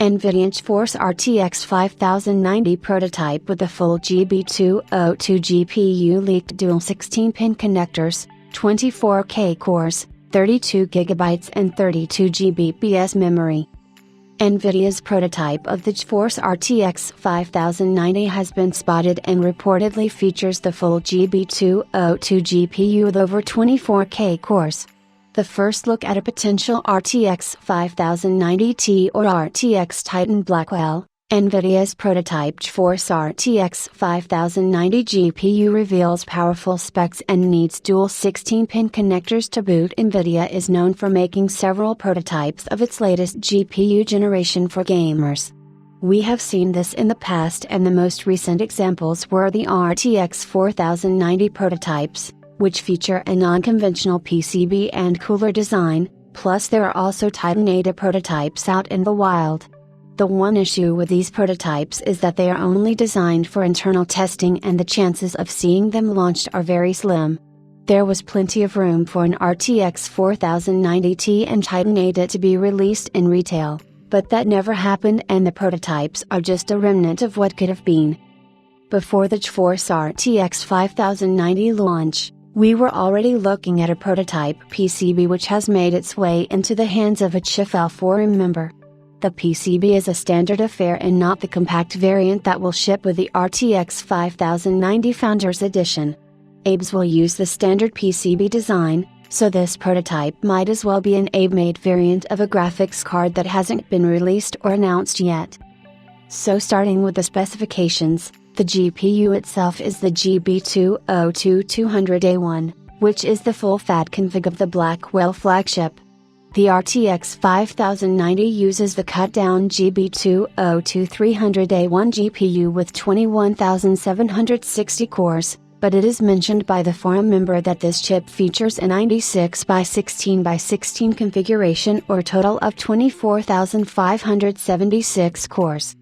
NVIDIA GeForce RTX 5090 prototype with a full GB202 GPU leaked dual 16-pin connectors, 24K cores, 32GB and 32GB memory. NVIDIA's prototype of the GeForce RTX 5090 has been spotted and reportedly features the full GB202 GPU with over 24K cores. The first look at a potential RTX 5090 Ti or RTX Titan Blackwell, NVIDIA's prototype GeForce RTX 5090 GPU reveals powerful specs and needs dual 16-pin connectors to boot. NVIDIA is known for making several prototypes of its latest GPU generation for gamers. We have seen this in the past, and the most recent examples were the RTX 4090 prototypes, which feature a non-conventional PCB and cooler design, plus there are also Titan Ada prototypes out in the wild. The one issue with these prototypes is that they are only designed for internal testing and the chances of seeing them launched are very slim. There was plenty of room for an RTX 4090 Ti and Titan Ada to be released in retail, but that never happened, and the prototypes are just a remnant of what could have been. Before the GeForce RTX 5090 launch, we were already looking at a prototype PCB which has made its way into the hands of a GeForce forum member. The PCB is a standard affair and not the compact variant that will ship with the RTX 5090 Founders Edition. Abe's will use the standard PCB design, so this prototype might as well be an Abe-made variant of a graphics card that hasn't been released or announced yet. So starting with the specifications, the GPU itself is the GB202 200A1, which is the full-fat config of the Blackwell flagship. The RTX 5090 uses the cut-down GB202 300A1 GPU with 21,760 cores, but it is mentioned by the forum member that this chip features a 96x16x16 configuration or a total of 24,576 cores.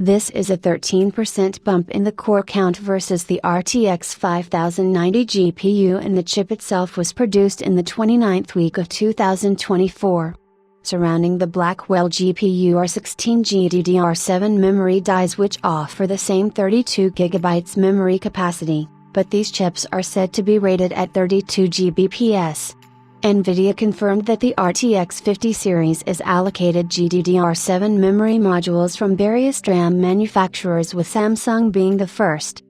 This is a 13% bump in the core count versus the RTX 5090 GPU, and the chip itself was produced in the 29th week of 2024. Surrounding the Blackwell GPU are 16 GDDR7 memory dies which offer the same 32GB memory capacity, but these chips are said to be rated at 32 Gbps. NVIDIA confirmed that the RTX 50 series is allocated GDDR7 memory modules from various DRAM manufacturers, with Samsung being the first.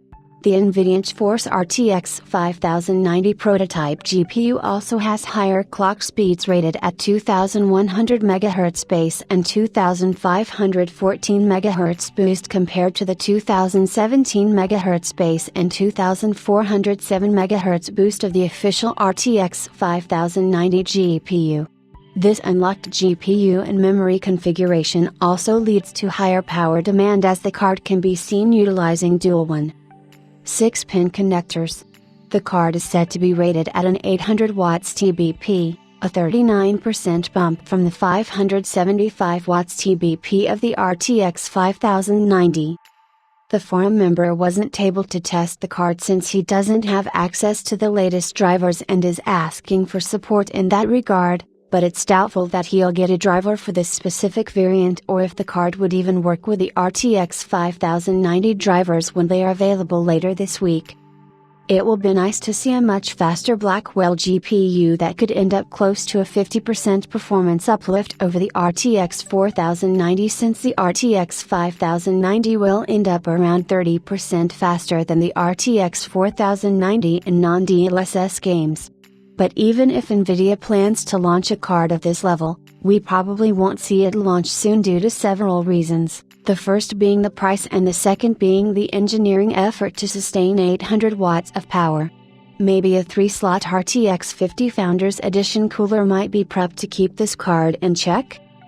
The NVIDIA GeForce RTX 5090 prototype GPU also has higher clock speeds rated at 2100 MHz base and 2514 MHz boost compared to the 2017 MHz base and 2407 MHz boost of the official RTX 5090 GPU. This unlocked GPU and memory configuration also leads to higher power demand, as the card can be seen utilizing dual 1.6-pin connectors. The card is said to be rated at an 800 watts TBP, a 39% bump from the 575 watts TBP of the RTX 5090. The forum member wasn't able to test the card since he doesn't have access to the latest drivers and is asking for support in that regard, but it's doubtful that he'll get a driver for this specific variant or if the card would even work with the RTX 5090 drivers when they are available later this week. It will be nice to see a much faster Blackwell GPU that could end up close to a 50% performance uplift over the RTX 4090, since the RTX 5090 will end up around 30% faster than the RTX 4090 in non-DLSS games. But even if NVIDIA plans to launch a card of this level, we probably won't see it launch soon due to several reasons, the first being the price and the second being the engineering effort to sustain 800 watts of power. Maybe a 3-slot RTX 50 Founders Edition cooler might be prepped to keep this card in check?